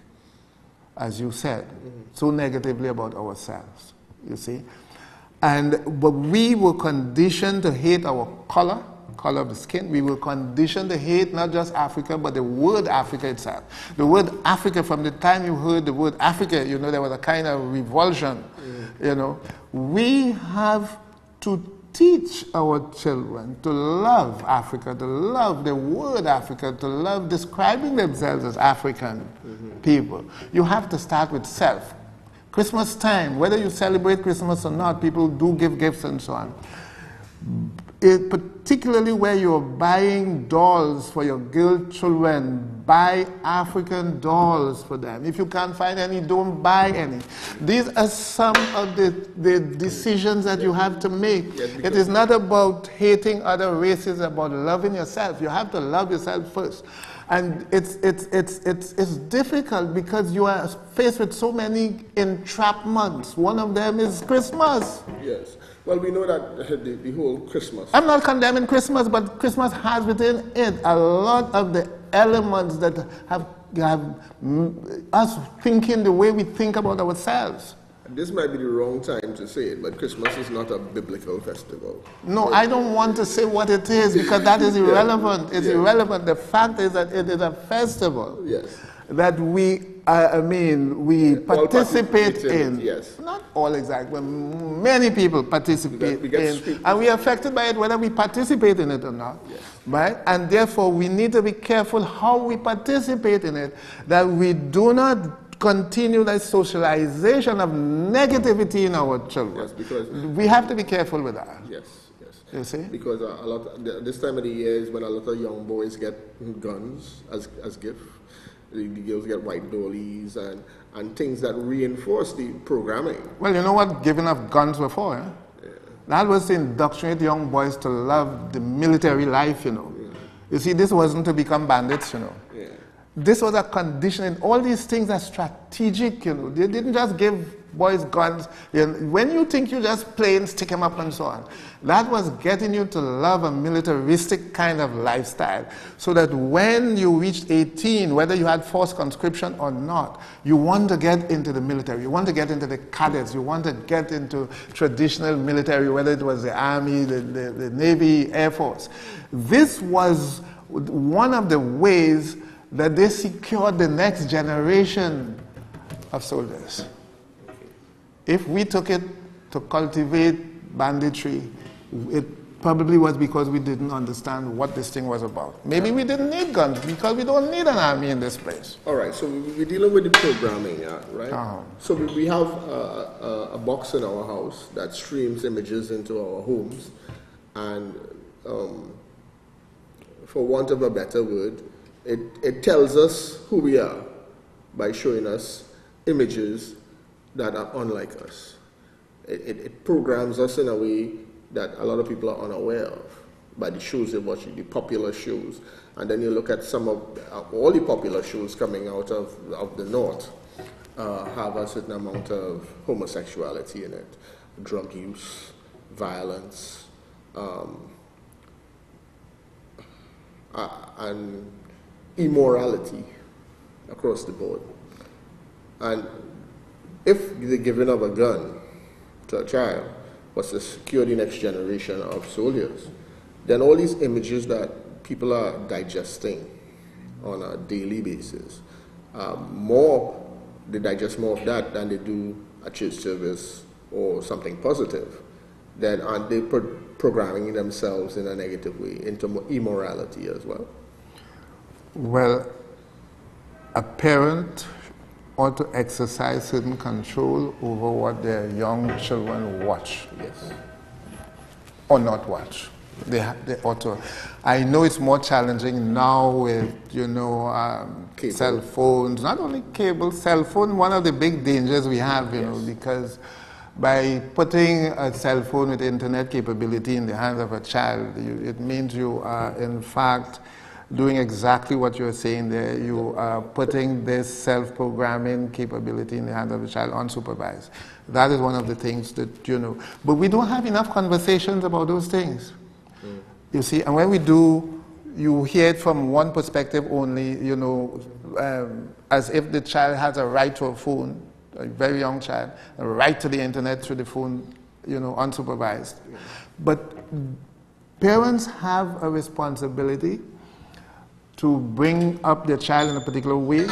[SPEAKER 2] as you said, so negatively about ourselves, you see. But we were conditioned to hate our color, color of the skin. We were conditioned to hate not just Africa, but the word Africa itself. The word Africa, from the time you heard the word Africa, you know, there was a kind of revulsion, you know. We have to teach our children to love Africa, to love the word Africa, to love describing themselves as African people. You have to start with self. Christmas time, whether you celebrate Christmas or not, people do give gifts and so on. Particularly where you're buying dolls for your girl children, buy African dolls for them. If you can't find any, don't buy any. These are some of the decisions that you have to make. It is not about hating other races, it's about loving yourself. You have to love yourself first. And it's difficult because you are faced with so many entrapments. One of them is Christmas.
[SPEAKER 1] Yes. Well, we know that the whole Christmas.
[SPEAKER 2] I'm not condemning Christmas, but Christmas has within it a lot of the elements that have us thinking the way we think about ourselves.
[SPEAKER 1] This might be the wrong time to say it, but Christmas is not a biblical festival.
[SPEAKER 2] No, I don't want to say what it is because that is irrelevant. It's irrelevant. The fact is that it is a festival that we participate in.
[SPEAKER 1] Yes.
[SPEAKER 2] Not all exactly, but many people participate in. And we are affected by it whether we participate in it or not.
[SPEAKER 1] Yes.
[SPEAKER 2] Right? And therefore, we need to be careful how we participate in it, that we do not continue that socialization of negativity in our children.
[SPEAKER 1] Yes, because
[SPEAKER 2] we have to be careful with that.
[SPEAKER 1] Yes, yes.
[SPEAKER 2] You see?
[SPEAKER 1] Because this time of the year is when a lot of young boys get guns as gift. The girls get white dollies and things that reinforce the programming.
[SPEAKER 2] Well, you know what giving up guns were for, eh? Yeah. That was to indoctrinate young boys to love the military life, you know. Yeah. You see, this wasn't to become bandits, you know. Yeah. This was a conditioning. All these things are strategic, you know. They didn't just give boys guns. You know, when you think you just play and stick them up and so on, that was getting you to love a militaristic kind of lifestyle, so that when you reached 18, whether you had forced conscription or not, you want to get into the military. You want to get into the cadets. You want to get into traditional military, whether it was the Army, the Navy, Air Force. This was one of the ways that they secured the next generation of soldiers. If we took it to cultivate banditry, it probably was because we didn't understand what this thing was about. Maybe we didn't need guns because we don't need an army in this place.
[SPEAKER 1] All right, so we're dealing with the programming, right? So we have a box in our house that streams images into our homes, and for want of a better word, it tells us who we are by showing us images that are unlike us. It programs us in a way that a lot of people are unaware of by the shows they watch, the popular shows. And then you look at some of all the popular shows coming out of the North have a certain amount of homosexuality in it, drug use, violence, and immorality across the board. And if the giving of a gun to a child was to secure the next generation of soldiers, then all these images that people are digesting on a daily basis, they digest more of that than they do a church service or something positive, then aren't they programming themselves in a negative way into immorality as well?
[SPEAKER 2] Well, a parent ought to exercise certain control over what their young children watch.
[SPEAKER 1] Yes.
[SPEAKER 2] Or not watch. They ought to. I know it's more challenging now with, cell phones, not only cable, cell phone. One of the big dangers we have, you know, because by putting a cell phone with internet capability in the hands of a child, it means you are, in fact, doing exactly what you're saying there. You are putting this self-programming capability in the hands of a child unsupervised. That is one of the things that, but we don't have enough conversations about those things. You see, and when we do, you hear it from one perspective only, as if the child has a right to a phone, a very young child, a right to the internet through the phone, unsupervised. But Parents have a responsibility to bring up their child in a particular way,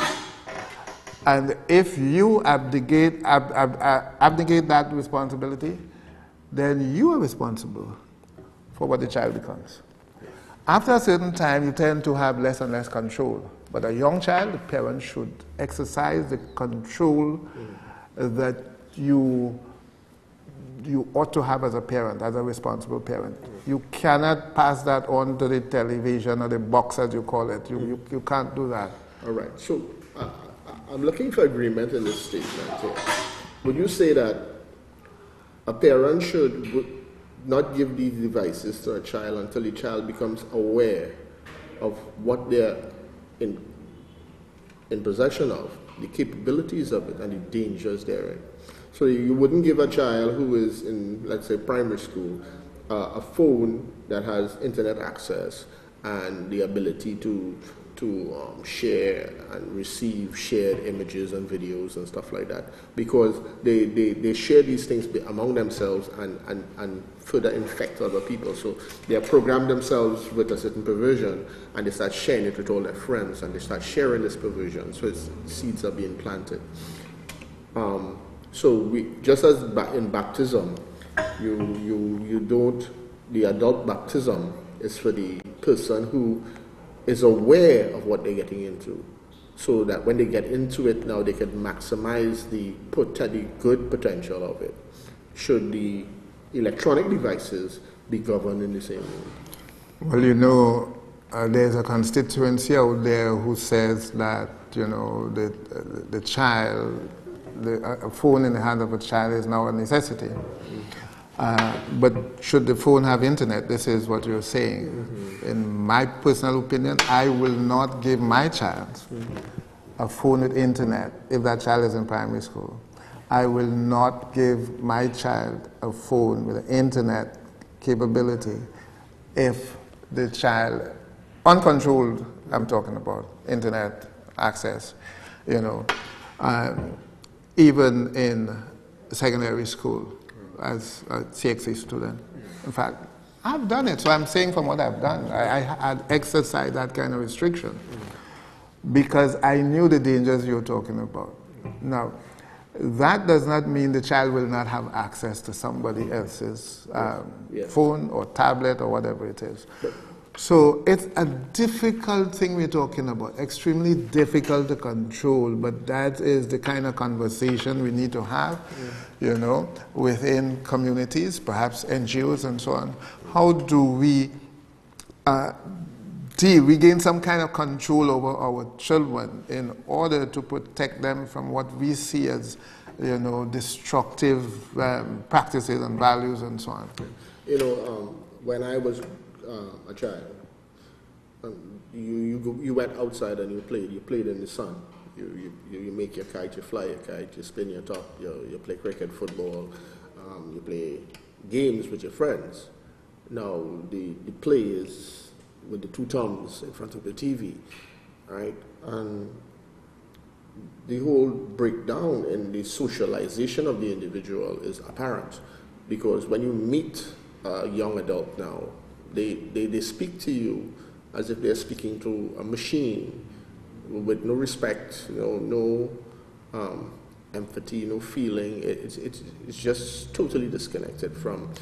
[SPEAKER 2] and if you abdicate that responsibility, then you are responsible for what the child becomes. After a certain time, you tend to have less and less control. But a young child, the parent should exercise the control that you ought to have as a parent, as a responsible parent. You cannot pass that on to the television or the box, as you call it. You can't do that.
[SPEAKER 1] All right. So I'm looking for agreement in this statement here. Would you say that a parent should not give these devices to a child until the child becomes aware of what they're in possession of, the capabilities of it, and the dangers therein? So you wouldn't give a child who is in, let's say, primary school, a phone that has internet access and the ability to share and receive shared images and videos and stuff like that, because they share these things among themselves and further infect other people. So they have programmed themselves with a certain perversion, and they start sharing it with all their friends, and they start sharing this perversion. So seeds are being planted. So just as in baptism, you don't, the adult baptism is for the person who is aware of what they're getting into, so that when they get into it now, they can maximize the good potential of it. Should the electronic devices be governed in the same way?
[SPEAKER 2] Well, you know, there's a constituency out there who says that, you know, the child, a phone in the hand of a child is now a necessity. But should the phone have internet? This is what you're saying. In my personal opinion, I will not give my child a phone with internet if that child is in primary school. I will not give my child a phone with internet capability if the child, uncontrolled, I'm talking about, internet access, you know, even in secondary school as a CXC student. In fact, I've done it, so I'm saying from what I've done, I had exercised that kind of restriction because I knew the dangers you're talking about. Now, that does not mean the child will not have access to somebody else's phone or tablet or whatever it is. So it's a difficult thing we're talking about, extremely difficult to control, but that is the kind of conversation we need to have, you know, within communities, perhaps NGOs and so on. How do we regain some kind of control over our children in order to protect them from what we see as, you know, destructive practices and values and so on?
[SPEAKER 1] You know, when I was a child, you went outside and you played in the sun. You make your kite, you fly your kite, you spin your top, you play cricket, football, you play games with your friends. Now the play is with the two thumbs in front of the TV, right? And the whole breakdown in the socialization of the individual is apparent, because when you meet a young adult now, they speak to you as if they're speaking to a machine with no respect, no empathy, no feeling. It's just totally disconnected from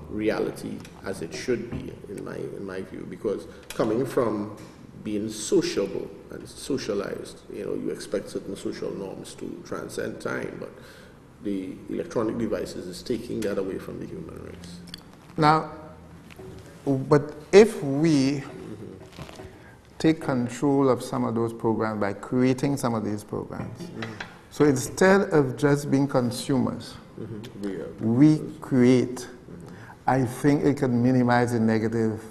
[SPEAKER 1] reality as it should be, in my view, because coming from being sociable and socialized, you expect certain social norms to transcend time, but the electronic devices is taking that away from the human race.
[SPEAKER 2] Now, but if we take control of some of those programs by creating some of these programs, so instead of just being consumers, we create, I think it can minimize the negative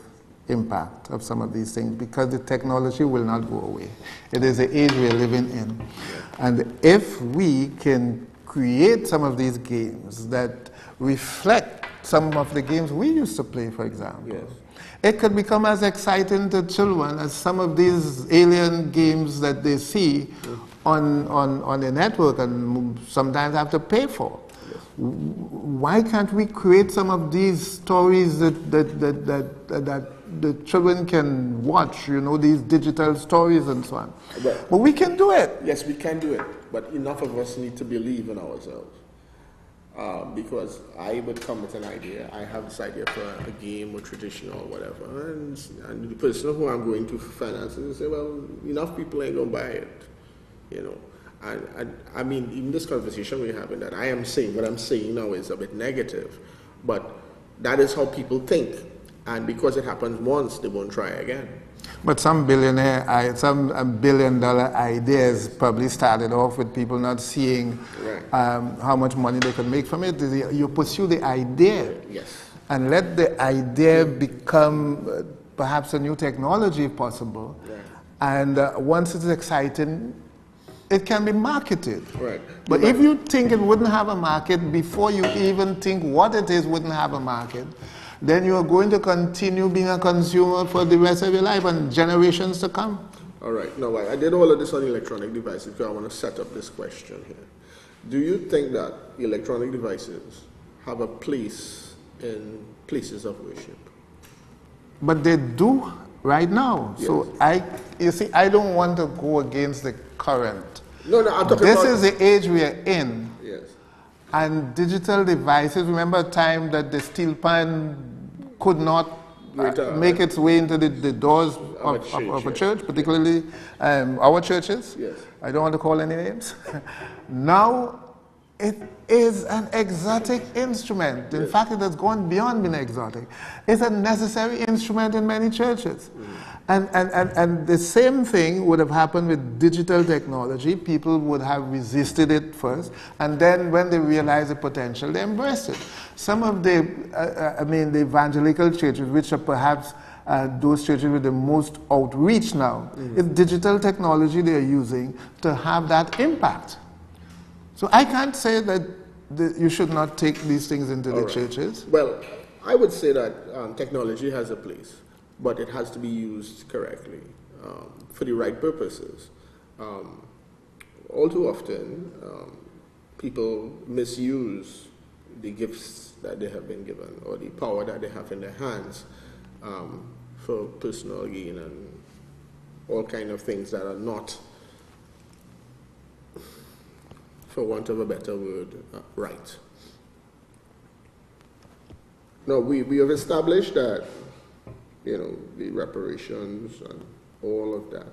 [SPEAKER 2] impact of some of these things, because the technology will not go away. It is the age we're living in. And if we can create some of these games that reflect some of the games we used to play, for example, it could become as exciting to children as some of these alien games that they see on the network and sometimes have to pay for. Why can't we create some of these stories that the children can watch, you know, these digital stories and so on? But we can do it.
[SPEAKER 1] Yes, we can do it, but enough of us need to believe in ourselves. Because I would come with an idea. I have this idea for a game or traditional or whatever, and the person who I'm going to finance it say, well, enough people ain't gonna buy it, you know. And I mean, even this conversation we're having, that I am saying, what I'm saying now is a bit negative, but that is how people think, and because it happens once, they won't try again.
[SPEAKER 2] But some billion-dollar ideas probably started off with people not seeing how much money they could make from it. You pursue the idea,
[SPEAKER 1] yes,
[SPEAKER 2] and let the idea become perhaps a new technology if possible.
[SPEAKER 1] Right.
[SPEAKER 2] And once it's exciting, it can be marketed.
[SPEAKER 1] Right.
[SPEAKER 2] But if you think it wouldn't have a market before you even think what it is wouldn't have a market, then you are going to continue being a consumer for the rest of your life and generations to come.
[SPEAKER 1] All right. Now, I did all of this on electronic devices because I want to set up this question here. Do you think that electronic devices have a place in places of worship?
[SPEAKER 2] But they do right now.
[SPEAKER 1] Yes.
[SPEAKER 2] So you see, I don't want to go against the current.
[SPEAKER 1] No, I'm talking
[SPEAKER 2] this
[SPEAKER 1] about...
[SPEAKER 2] is the age we are in.
[SPEAKER 1] Yes.
[SPEAKER 2] And digital devices, remember a time that the steel pan could not make its way into the doors of a church, particularly our churches.
[SPEAKER 1] Yes.
[SPEAKER 2] I don't want to call any names. Now it is an exotic instrument. In fact, it has gone beyond being exotic. It's a necessary instrument in many churches. And the same thing would have happened with digital technology. People would have resisted it first, and then when they realized the potential, they embraced it. Some of the evangelical churches, which are perhaps those churches with the most outreach now, it's digital technology they are using to have that impact. So I can't say that you should not take these things into the churches.
[SPEAKER 1] Well, I would say that technology has a place, but it has to be used correctly for the right purposes. All too often, people misuse the gifts that they have been given or the power that they have in their hands for personal gain and all kind of things that are not, for want of a better word, right. Now, we have established that, you know, the reparations and all of that.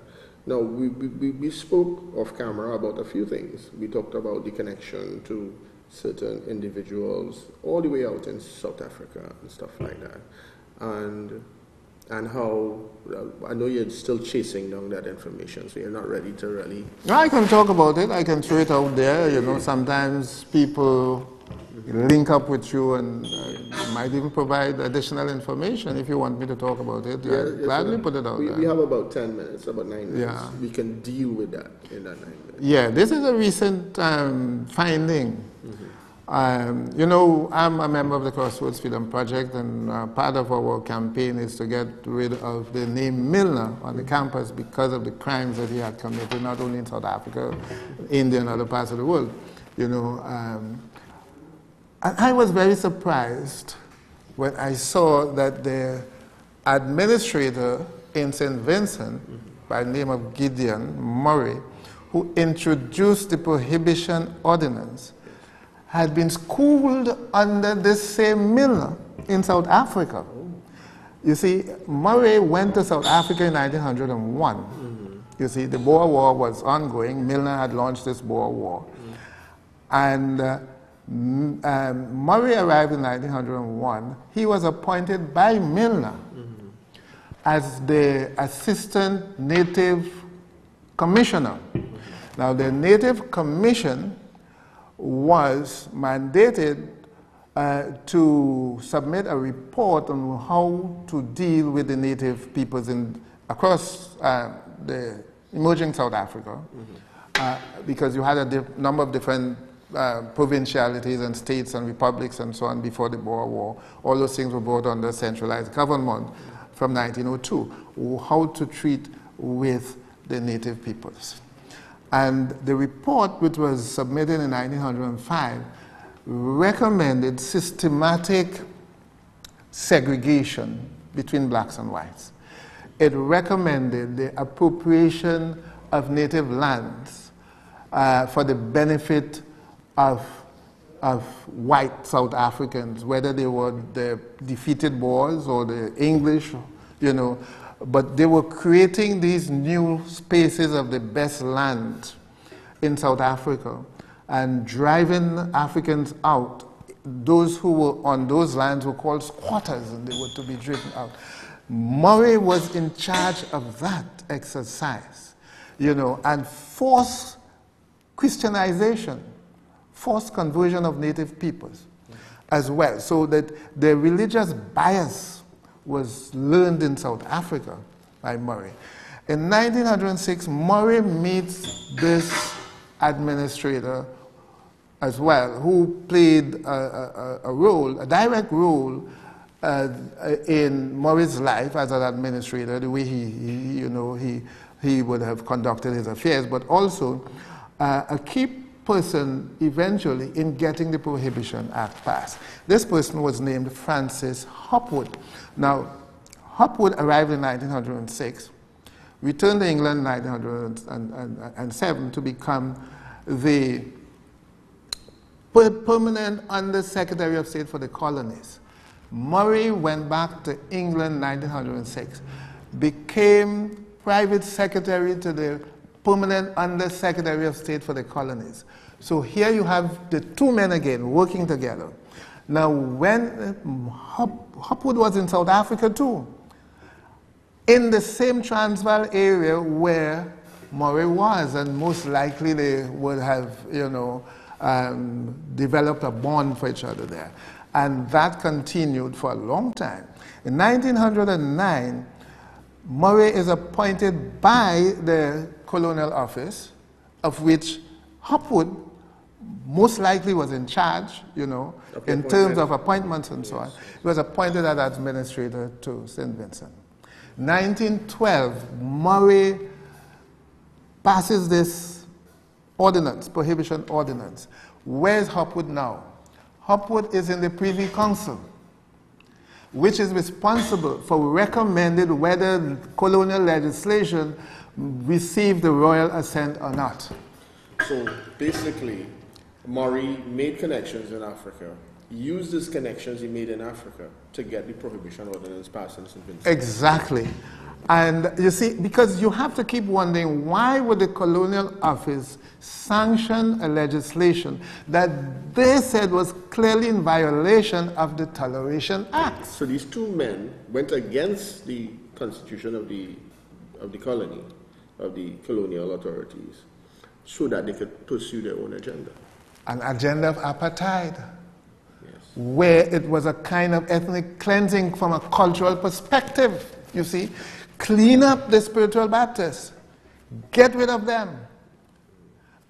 [SPEAKER 1] Now, we spoke off camera about a few things. We talked about the connection to certain individuals all the way out in South Africa and stuff like that. And how, I know you're still chasing down that information, so you're not ready to really...
[SPEAKER 2] No, I can talk about it. I can throw it out there. You know, sometimes people link up with you and might even provide additional information if you want me to talk about it. Yeah, I'll gladly put it out there.
[SPEAKER 1] We have about 10 minutes, about 9 minutes.
[SPEAKER 2] Yeah.
[SPEAKER 1] We can deal with that in that 9 minutes.
[SPEAKER 2] Yeah, this is a recent finding. You know, I'm a member of the Crossroads Freedom Project, and part of our campaign is to get rid of the name Milner on the campus because of the crimes that he had committed, not only in South Africa, India, and other parts of the world. You know, and I was very surprised when I saw that the administrator in St. Vincent, by the name of Gideon Murray, who introduced the prohibition ordinance, had been schooled under this same Milner in South Africa. You see, Murray went to South Africa in 1901. You see, the Boer War was ongoing. Milner had launched this Boer War. And Murray arrived in 1901. He was appointed by Milner as the Assistant Native Commissioner. Now, the Native Commission was mandated to submit a report on how to deal with the native peoples across the emerging South Africa, because you had a number of different provincialities and states and republics and so on before the Boer War. All those things were brought under centralized government from 1902, how to treat with the native peoples. And the report, which was submitted in 1905, recommended systematic segregation between blacks and whites. It recommended the appropriation of native lands for the benefit of white South Africans, whether they were the defeated Boers or the English, you know, but they were creating these new spaces of the best land in South Africa and driving Africans out. Those who were on those lands were called squatters, and they were to be driven out. Murray was in charge of that exercise, you know, and forced Christianization, forced conversion of native peoples as well, so that the religious bias was learned in South Africa by Murray. In 1906, Murray meets this administrator as well, who played a direct role in Murray's life as an administrator, the way he would have conducted his affairs, but also a key person eventually in getting the Prohibition Act passed. This person was named Francis Hopwood. Now, Hopwood arrived in 1906, returned to England in 1907 to become the permanent Under-Secretary of State for the Colonies. Murray went back to England in 1906, became private secretary to the permanent Under-Secretary of State for the Colonies. So here you have the two men again working together. Now, when Hopwood was in South Africa too, in the same Transvaal area where Murray was, and most likely they would have, you know, developed a bond for each other there. And that continued for a long time. In 1909, Murray is appointed by the Colonial Office, of which Hopwood most likely was in charge, you know, in terms of appointments and so on. He was appointed as administrator to St. Vincent. 1912, Murray passes this ordinance, Prohibition Ordinance. Where's Hopwood now? Hopwood is in the Privy Council, which is responsible for recommending whether colonial legislation received the royal assent or not.
[SPEAKER 1] So basically, Murray made connections in Africa, used these connections he made in Africa to get the Prohibition Ordinance passed in St. Vincent.
[SPEAKER 2] Exactly. And you see, because you have to keep wondering, why would the Colonial Office sanction a legislation that they said was clearly in violation of the Toleration Act?
[SPEAKER 1] So these two men went against the constitution of the colony, of the colonial authorities, so that they could pursue their own agenda.
[SPEAKER 2] An agenda of apartheid,
[SPEAKER 1] yes,
[SPEAKER 2] where it was a kind of ethnic cleansing from a cultural perspective, you see. Clean up the spiritual Baptists, get rid of them,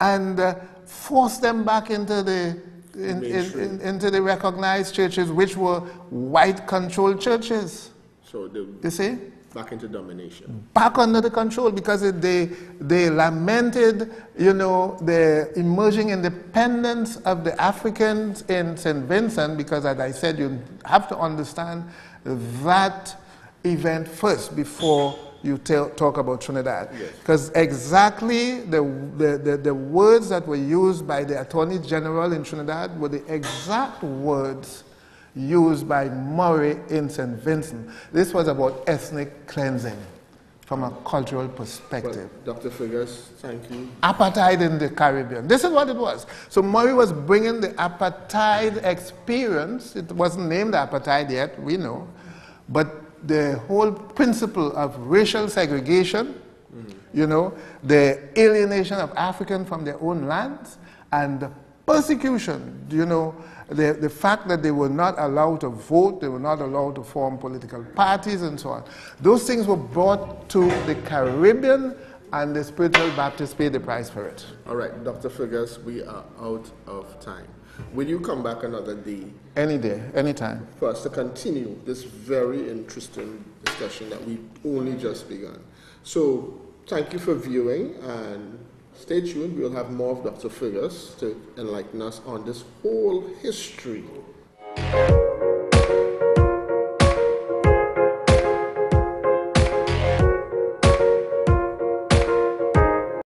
[SPEAKER 2] and force them back into the into the recognized churches, which were white-controlled churches.
[SPEAKER 1] So
[SPEAKER 2] you see,
[SPEAKER 1] back into domination,
[SPEAKER 2] back under the control, because they lamented, you know, the emerging independence of the Africans in St. Vincent. Because, as I said, you have to understand that event first before you talk about Trinidad. Because exactly the words that were used by the Attorney General in Trinidad were the exact words used by Murray in St. Vincent. This was about ethnic cleansing from a cultural perspective.
[SPEAKER 1] Well, Dr. Fergus, thank you.
[SPEAKER 2] Apartheid in the Caribbean. This is what it was. So Murray was bringing the apartheid experience. It wasn't named apartheid yet, we know. But the whole principle of racial segregation, you know, the alienation of Africans from their own lands, and the persecution, you know, the fact that they were not allowed to vote, they were not allowed to form political parties and so on. Those things were brought to the Caribbean, and the spiritual Baptists paid the price for it.
[SPEAKER 1] All right, Dr. Fergus, we are out of time. Will you come back another day?
[SPEAKER 2] Any day, anytime.
[SPEAKER 1] For us to continue this very interesting discussion that we only just begun. So, thank you for viewing, and Stay tuned. We'll have more of Dr. Fergus to enlighten us on this whole history